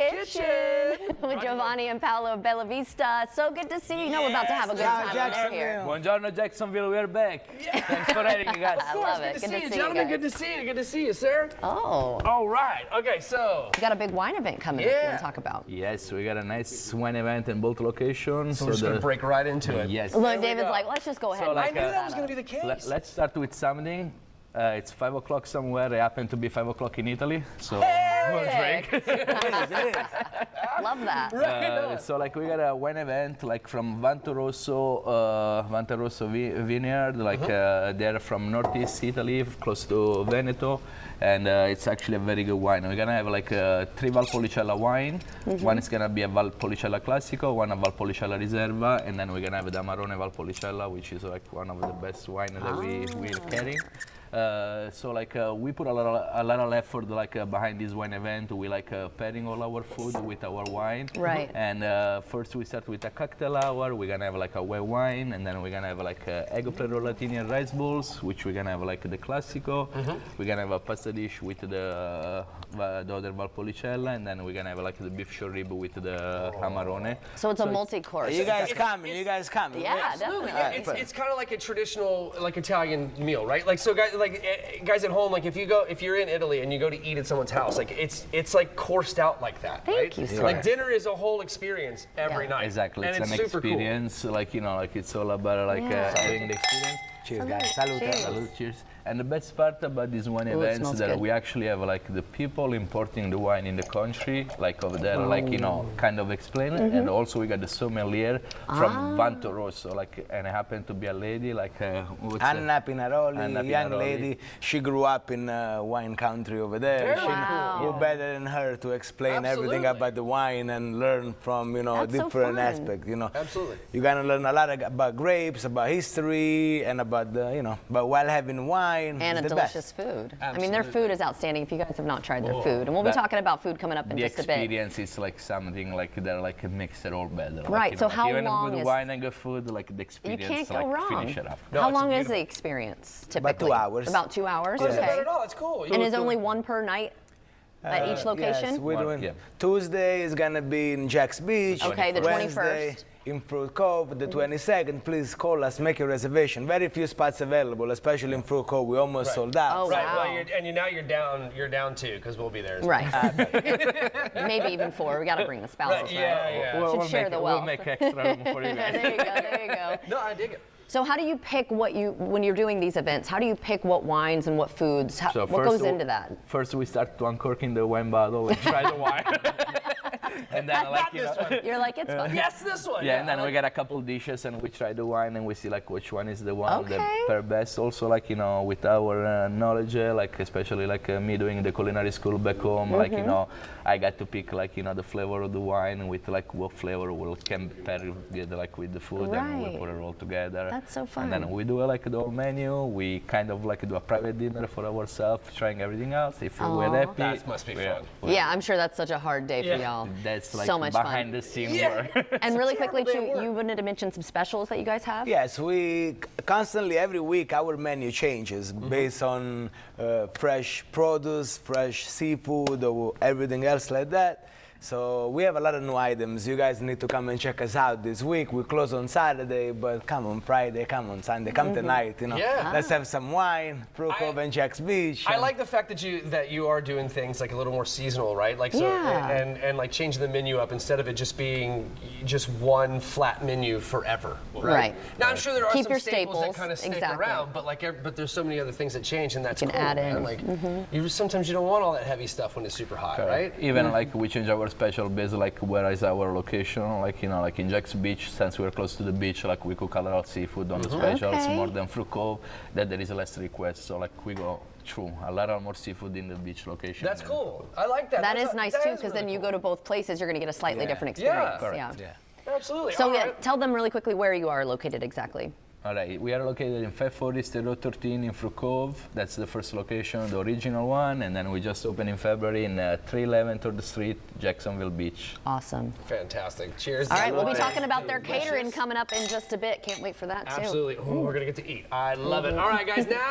Kitchen with Giovanni and Paolo of Bella Vista. So good to see you. You know we're about to have a good time when they're here. Buongiorno, Jacksonville. We're back. Thanks for having me, guys. I love it. Good to see you, gentlemen. Good to see you. Good to see you, sir. Oh. All right. Okay, so. You got a big wine event coming up you want to talk about. Yes, we got a nice wine event in both locations. So we're just going to break right into it. Yes. Look, David's like, let's just go ahead. So, like, I knew that was going to be the case. Let's start with something. It's 5 o'clock somewhere. I happen to be 5 o'clock in Italy, so we'll drink. Love that. So like we got a wine event like from Vanto Rosso Vineyard, like they're from northeast Italy, close to Veneto, and it's actually a very good wine. We're gonna have like 3 Valpolicella wine. One is gonna be a Valpolicella Classico, one a Valpolicella Riserva, and then we're gonna have the Amarone Valpolicella, which is like one of the best wine that we're carrying. So like we put a lot of effort like behind this wine event. We like pairing all our food with our wine. Right. And first we start with a cocktail hour. We're gonna have like a white wine, and then we're gonna have like egg rollatini and rice balls, which we're gonna have like the Classico. We're gonna have a pasta dish with the other Valpolicella, and then we're gonna have like the beef short rib with the Amarone. So it's a multi-course. You guys coming? You guys coming? Yeah, definitely. It's kind of like a traditional like Italian meal, right? Like so guys at home, like if you're in Italy and you go to eat at someone's house, like it's like coursed out like that, right? Thank you, sir. Like dinner is a whole experience every night. Exactly, and it's an super experience. Cool. Like like it's all about like having the experience. Cheers, guys. Salute. Cheers. Salute, cheers. And the best part about these wine events is that we actually have like the people importing the wine in the country, like over there, like kind of explain it. And also we got the sommelier from Vanto Rosso, like, and it happened to be a lady, like Anna Pinaroli, young lady. She grew up in wine country over there. Who better than her to explain everything about the wine and learn from different aspects. Absolutely. You're gonna learn a lot about grapes, about history, and about the but while having wine. And a delicious food. Absolutely. I mean, their food is outstanding if you guys have not tried their food. And we'll be talking about food coming up in just a bit. The experience is like something like they're like mix it all better. Right, Like, so how even long with is... wine and good food, like the experience, You can't go like wrong. finish it up. No, How it's long is beautiful. the experience, typically? About 2 hours. About 2 hours, Not bad okay. at all. It's cool. And is only one per night at each location? Yes, we're doing. Yeah. Tuesday is gonna be in Jack's Beach. Okay, the Wednesday 21st. in Fruit Cove. The 22nd, please call us, make your reservation. Very few spots available, especially in Fruit Cove. We almost sold out. Oh, Right. wow. Well, now you're down 2 because we'll be there. As Right. Maybe even 4. We got to bring the spouses, right? Yeah. Should share the We'll wealth. make extra room for you guys. There you go. No, I dig it. So how do you pick when you're doing these events, how do you pick what wines and what foods? So what goes into that? First, we start to uncorking the wine bottle and try the wine. And then, like, You're like, it's fun. Yes, this one. and then we get a couple dishes and we try the wine and we see like which one is the one that Okay. pair best. Also, like with our knowledge, like especially like me doing the culinary school back home, like I got to pick like the flavor of the wine with like what flavor can pair together like with the food, and we put it all together. That's so fun. And then we do like the whole menu. We kind of like do a private dinner for ourselves, trying everything else. If we're happy, That must be fun. Yeah, I'm sure that's such a hard day for y'all. that's like so much behind fun. the scene work. And really quickly, terrible day too, at you wanted to mention some specials that you guys have? Yes, we constantly, every week, our menu changes based on fresh produce, fresh seafood, or everything else like that. So we have a lot of new items. You guys need to come and check us out this week. We close on Saturday, but come on Friday, come on Sunday, come tonight. Yeah. Let's have some wine, Fruit Cove and Jack's Beach. I like the fact that you are doing things like a little more seasonal, right? Like so, and like changing the menu up instead of it just being just one flat menu forever. Right. Now I'm sure there are Keep some your staples that staples, kind of stick exactly. around, but there's so many other things that change, and that's You can cool. add in. Man. Like sometimes you don't want all that heavy stuff when it's super hot, right? Even like we change our special based like where is our location, like like in Jack's Beach, since we're close to the beach, like we cook a lot of seafood on the specials more than Fruit Cove, that there is less request, so like we go through a lot of more seafood in the beach location. That's cool. I like that. That That's is nice that too, is because really then you cool. go to both places, you're going to get a slightly different Yeah. experience. Yeah. Absolutely. So All right. tell them really quickly where you are located exactly. All right, we are located in 540 State Road 13 in Fruit Cove. That's the first location, the original one, and then we just opened in February in 311 3rd Street, Jacksonville Beach. Awesome. Fantastic. Cheers. All right, we'll be talking about their catering coming up in just a bit. Can't wait for that too. Absolutely. Ooh, we're gonna get to eat. I love it. All right, guys. Now.